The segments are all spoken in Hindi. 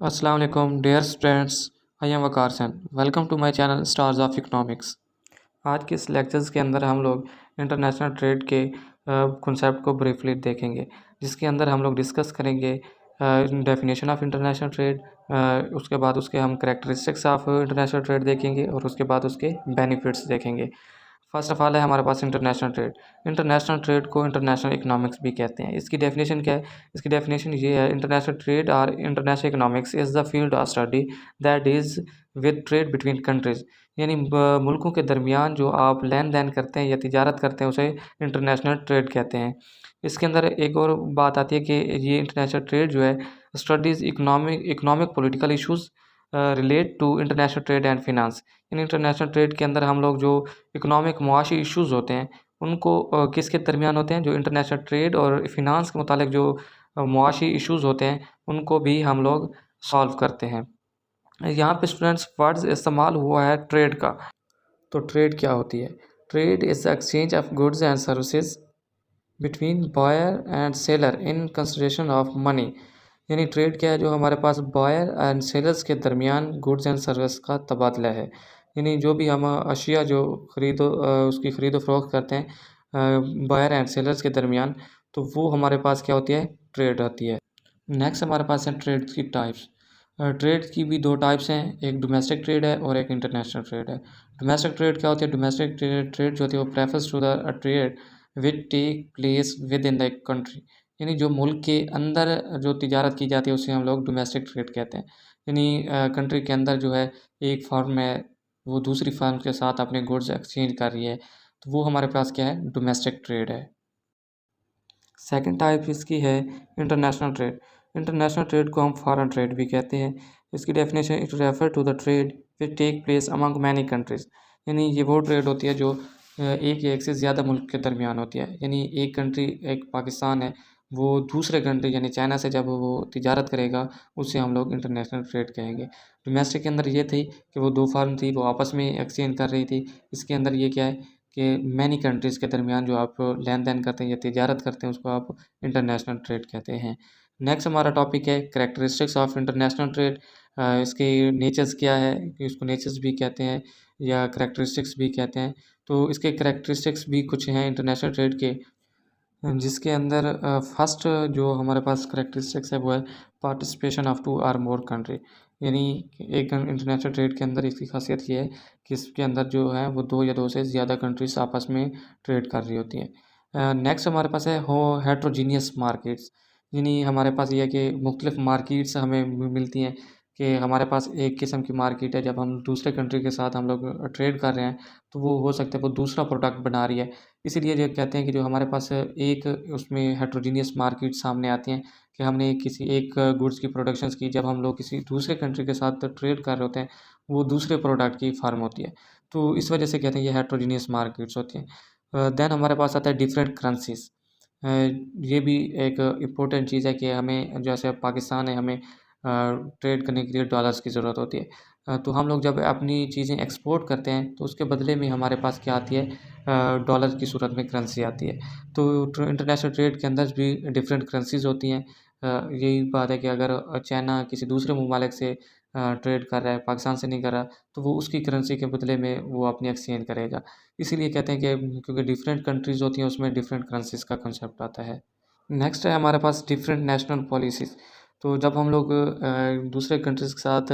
Assalamu alaikum dear students. I am Waqar Sen. Welcome to my channel Stars of Economics. आज के इस लेक्चर्स के अंदर हम लोग इंटरनेशनल ट्रेड के कॉन्सेप्ट को ब्रीफली देखेंगे, जिसके अंदर हम लोग डिस्कस करेंगे डेफिनेशन ऑफ इंटरनेशनल ट्रेड। उसके बाद उसके हम करेक्टरिस्टिक्स ऑफ इंटरनेशनल ट्रेड देखेंगे और उसके बाद उसके बेनिफिट्स देखेंगे। फर्स्ट ऑफ ऑल है हमारे पास इंटरनेशनल ट्रेड। इंटरनेशनल ट्रेड को इंटरनेशनल इकोनॉमिक्स भी कहते हैं। इसकी डेफिनेशन क्या है? इसकी डेफिनेशन ये है, इंटरनेशनल ट्रेड और international economics is the field of study that is with trade between countries. यानी मुल्कों के दरमियान जो आप लेन देन करते हैं या तिजारत करते हैं उसे इंटरनेशनल ट्रेड कहते हैं। इसके अंदर एक और बात आती है कि ये इंटरनेशनल ट्रेड जो है studies economic political issues relate to international trade and finance. In international trade के अंदर हम लोग जो इकोनॉमिक मुआशी इश्यूज़ होते हैं उनको किसके दरमियान होते हैं, जो इंटरनेशनल ट्रेड और फिनांस के मुतालिक जो मुआशी इश्यूज़ होते हैं उनको भी हम लोग सॉल्व करते हैं। यहाँ पे स्टूडेंट्स वर्ड्स इस्तेमाल हुआ है ट्रेड का। तो ट्रेड क्या होती है? Trade is the exchange of goods and services between buyer and seller in consideration of money. यानी ट्रेड क्या है? जो हमारे पास बायर एंड सेलर्स के दरमियान गुड्स एंड सर्विस का तबादला है। यानी जो भी हम अशिया जो उसकी ख़रीदो फ़रोख्त करते हैं बायर एंड सेलर्स के दरमियान, तो वो हमारे पास क्या होती है? ट्रेड होती है। नेक्स्ट हमारे पास है ट्रेड की टाइप्स। ट्रेड की भी दो टाइप्स हैं, एक डोमेस्टिक ट्रेड है और एक इंटरनेशनल ट्रेड है। डोमेस्टिक ट्रेड क्या होती है? डोमेस्टिक ट्रेड जो होती है वो prefers to the trade which take place within the country. यानी जो मुल्क के अंदर जो तिजारत की जाती है उसे हम लोग डोमेस्टिक ट्रेड कहते हैं। यानी कंट्री के अंदर जो है एक फर्म है वो दूसरी फर्म के साथ अपने गुड्स एक्सचेंज कर रही है, तो वो हमारे पास क्या है? डोमेस्टिक ट्रेड है। सेकंड टाइप इसकी है इंटरनेशनल ट्रेड। इंटरनेशनल ट्रेड को हम फॉरेन ट्रेड भी कहते हैं। इसकी definition, it refer to the trade which take place among many countries. यानी ये वो ट्रेड होती है जो एक या एक से ज़्यादा मुल्क के दरमियान होती है। यानी एक कंट्री, एक पाकिस्तान है, वो दूसरे कंट्री यानी चाइना से जब वो तिजारत करेगा उसे हम लोग इंटरनेशनल ट्रेड कहेंगे। डोमेस्टिक के अंदर ये थी कि वो दो फर्म थी, वो आपस में एक्सचेंज कर रही थी। इसके अंदर ये क्या है कि मैनी कंट्रीज़ के दरमियान जो आप लेन देन करते हैं या तिजारत करते हैं उसको आप इंटरनेशनल ट्रेड कहते हैं। नेक्स्ट हमारा टॉपिक है करेक्टरिस्टिक्स ऑफ इंटरनेशनल ट्रेड। इसके नेचर्स क्या है कि उसको नेचर्स भी कहते हैं या करेक्टरिस्टिक्स भी कहते हैं। तो इसके करेक्टरिस्टिक्स भी कुछ हैं इंटरनेशनल ट्रेड के, जिसके अंदर फर्स्ट जो हमारे पास करेक्टरिस्टिक्स है वो है participation of two or more country. यानी एक इंटरनेशनल ट्रेड के अंदर इसकी खासियत ये है कि इसके अंदर जो है वो दो या दो से ज़्यादा कंट्रीज आपस में ट्रेड कर रही होती हैं। नेक्स्ट हमारे पास है हो हेट्रोजीनियस मार्केट्स। यानी हमारे पास ये है कि मुख्तलिफ मार्केट्स हमें मिलती हैं, कि हमारे पास एक किस्म की मार्केट है, जब हम दूसरे कंट्री के साथ हम लोग ट्रेड कर रहे हैं तो वो हो सकता है वो दूसरा प्रोडक्ट बना रही है। इसीलिए ये कहते हैं कि जो हमारे पास एक उसमें हेट्रोजीनियस मार्केट सामने आती हैं कि हमने किसी एक गुड्स की प्रोडक्शंस की, जब हम लोग किसी दूसरे कंट्री के साथ ट्रेड कर रहे होते हैं वो दूसरे प्रोडक्ट की फार्म होती है। तो इस वजह से कहते हैं ये हेट्रोजीनियस मार्केट्स होती हैं। देन हमारे पास आता है डिफरेंट करेंसीज। ये भी एक इम्पोर्टेंट चीज़ है कि हमें, जैसे पाकिस्तान है, हमें ट्रेड करने के लिए डॉलर्स की ज़रूरत होती है। तो हम लोग जब अपनी चीज़ें एक्सपोर्ट करते हैं तो उसके बदले में हमारे पास क्या आती है? डॉलर की सूरत में करेंसी आती है। तो इंटरनेशनल ट्रेड के अंदर भी डिफरेंट करेंसीज होती हैं। यही बात है कि अगर चाइना किसी दूसरे ममालिक से ट्रेड कर रहा है, पाकिस्तान से नहीं कर रहा, तो वो उसकी करेंसी के बदले में वो अपनी एक्सचेंज करेगा। इसीलिए कहते हैं कि क्योंकि डिफरेंट कंट्रीज़ होती हैं उसमें डिफरेंट करेंसीज़ का कंसेप्ट आता है। नेक्स्ट है हमारे पास डिफरेंट नेशनल पॉलिसीज़। तो जब हम लोग दूसरे कंट्रीज़ के साथ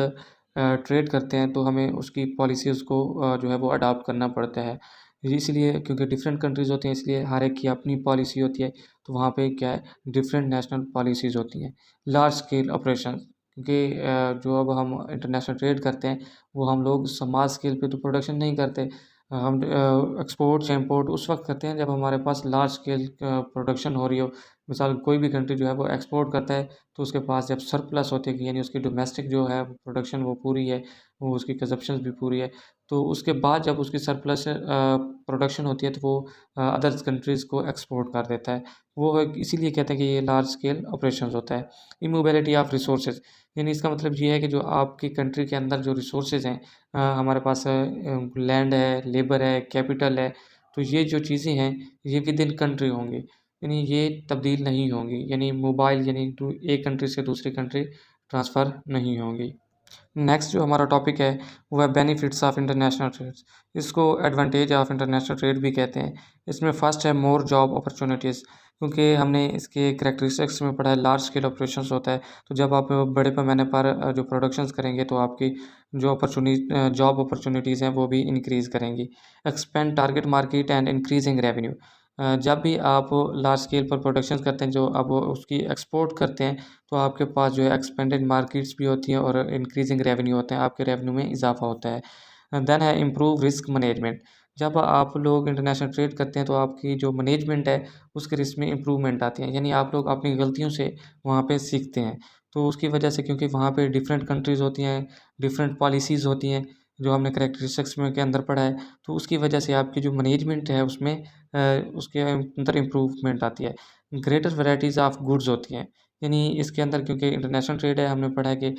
ट्रेड करते हैं तो हमें उसकी पॉलिसीज़ को जो है वो अडॉप्ट करना पड़ता है। इसलिए क्योंकि डिफरेंट कंट्रीज़ होती हैं इसलिए हर एक की अपनी पॉलिसी होती है, तो वहाँ पे क्या है? डिफरेंट नेशनल पॉलिसीज़ होती हैं। लार्ज स्केल ऑपरेशन, क्योंकि जो अब हम इंटरनेशनल ट्रेड करते हैं वो हम लोग स्मॉल स्केल पे तो प्रोडक्शन नहीं करते। हम एक्सपोर्ट या इम्पोर्ट उस वक्त करते हैं जब हमारे पास लार्ज स्केल प्रोडक्शन हो रही हो। मिसाल कोई भी कंट्री जो है वो एक्सपोर्ट करता है तो उसके पास जब सरप्लस होती है, यानी उसकी डोमेस्टिक जो है प्रोडक्शन वो पूरी है, वो उसकी कंजप्शन भी पूरी है, तो उसके बाद जब उसकी सरप्लस प्रोडक्शन होती है तो वो अदर्स कंट्रीज़ को एक्सपोर्ट कर देता है। इसीलिए कहते हैं कि ये लार्ज स्केल ऑपरेशंस होता है। इमोबिलिटी ऑफ रिसोर्सेज, यानी इसका मतलब ये है कि जो आपकी कंट्री के अंदर जो रिसोर्सेज हैं, हमारे पास लैंड है, लेबर है, कैपिटल है, तो ये जो चीज़ें हैं ये विद इन कंट्री होंगी, यानी ये तब्दील नहीं होंगी। यानी मोबाइल, यानी एक कंट्री से दूसरी कंट्री ट्रांसफ़र नहीं होंगी। नेक्स्ट जो हमारा टॉपिक है वो है बेनिफिट्स ऑफ इंटरनेशनल ट्रेड्स। इसको एडवांटेज ऑफ इंटरनेशनल ट्रेड भी कहते हैं। इसमें फर्स्ट है मोर जॉब अपॉर्चुनिटीज़, क्योंकि हमने इसके करैक्टरिस्टिक्स में पढ़ा है लार्ज स्केल ऑपरेशंस होता है। तो जब आप बड़े पैमाने पर जो प्रोडक्शंस करेंगे तो आपकी जो जॉब अपॉर्चुनिटीज़ हैं वो भी इंक्रीज़ करेंगी। Expand target market and increasing revenue. जब भी आप लार्ज स्केल पर प्रोडक्शंस करते हैं जो अब उसकी एक्सपोर्ट करते हैं तो आपके पास जो है एक्सपेंडेड मार्केट्स भी होती हैं और इंक्रीजिंग रेवेन्यू होते हैं, आपके रेवेन्यू में इजाफा होता है। देन है इम्प्रूव रिस्क मैनेजमेंट। जब आप लोग इंटरनेशनल ट्रेड करते हैं तो आपकी जो मैनेजमेंट है उसके रिस्क में इम्प्रूवमेंट आती है, यानी आप लोग अपनी गलतियों से वहाँ पे सीखते हैं। तो उसकी वजह से क्योंकि वहाँ पे डिफरेंट कंट्रीज़ होती हैं, डिफरेंट पॉलिसीज़ होती हैं जो हमने करैक्टरिस्टिक्स में के अंदर पढ़ा है, तो उसकी वजह से आपकी जो मैनेजमेंट है उसमें उसके अंदर इम्प्रूवमेंट आती है। ग्रेटर वैराइटीज़ ऑफ गुड्स होती हैं, यानी इसके अंदर क्योंकि इंटरनेशनल ट्रेड है हमने पढ़ा है कि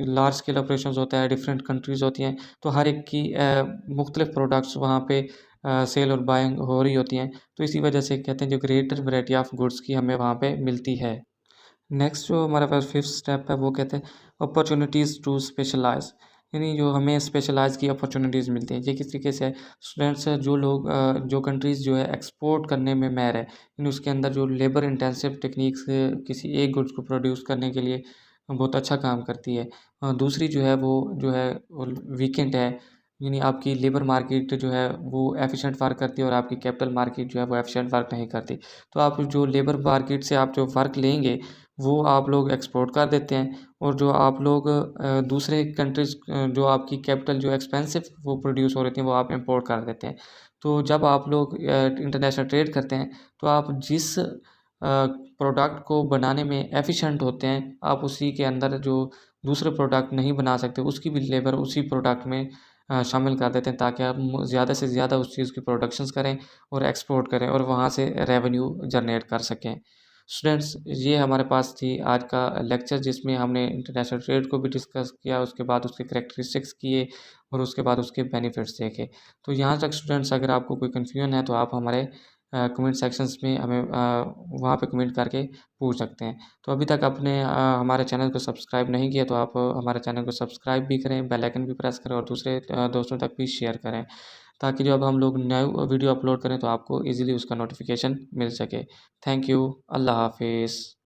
लार्ज स्केल ऑपरेशंस होता है, डिफरेंट कंट्रीज़ होती हैं, तो हर एक की मुख्तलिफ प्रोडक्ट्स वहाँ पे सेल और बाइंग हो रही होती हैं, तो इसी वजह से कहते हैं जो ग्रेटर वैरायटी ऑफ गुड्स की हमें वहाँ पे मिलती है। नेक्स्ट जो हमारे पास फिफ्थ स्टेप है वो कहते हैं अपॉर्चुनिटीज़ टू स्पेशलाइज, यानी जो हमें स्पेशलाइज की अपॉर्चुनिटीज़ मिलती हैं। ये किस तरीके से है, स्टूडेंट्स जो लोग जो कंट्रीज़ जो है एक्सपोर्ट करने में माहिर है, यानी उसके अंदर जो लेबर इंटेंसिव टेक्निक्स किसी एक गुड्स को प्रोड्यूस करने के लिए बहुत अच्छा काम करती है। दूसरी जो है वो जो है वीकेंड है, यानी आपकी लेबर मार्केट जो है वो एफिशिएंट वर्क करती है और आपकी कैपिटल मार्केट जो है वो एफिशिएंट वर्क नहीं करती। तो आप जो लेबर मार्केट से आप जो वर्क लेंगे वो आप लोग एक्सपोर्ट कर देते हैं, और जो आप लोग दूसरे कंट्रीज़ जो आपकी कैपिटल जो एक्सपेंसिव वो प्रोड्यूस हो रही थी वो आप इंपोर्ट कर देते हैं। तो जब आप लोग इंटरनेशनल ट्रेड करते हैं तो आप जिस प्रोडक्ट को बनाने में एफ़िशिएंट होते हैं, आप उसी के अंदर जो दूसरे प्रोडक्ट नहीं बना सकते उसकी भी लेबर उसी प्रोडक्ट में शामिल कर देते हैं, ताकि आप ज़्यादा से ज़्यादा उस चीज़ की प्रोडक्शंस करें और एक्सपोर्ट करें और वहाँ से रेवेन्यू जनरेट कर सकें। स्टूडेंट्स, ये हमारे पास थी आज का लेक्चर जिसमें हमने इंटरनेशनल ट्रेड को भी डिस्कस किया, उसके बाद उसके करैक्टरिस्टिक्स किए और उसके बाद उसके बेनिफिट्स देखे। तो यहाँ तक स्टूडेंट्स अगर आपको कोई कन्फ्यूजन है तो आप हमारे कमेंट सेक्शंस में हमें वहाँ पे कमेंट करके पूछ सकते हैं। तो अभी तक आपने हमारे चैनल को सब्सक्राइब नहीं किया तो आप हमारे चैनल को सब्सक्राइब भी करें, बेल आइकन भी प्रेस करें और दूसरे दोस्तों तक भी शेयर करें, ताकि जब हम लोग नए वीडियो अपलोड करें तो आपको ईज़िली उसका नोटिफिकेशन मिल सके। Thank you. अल्लाह हाफ़िज़।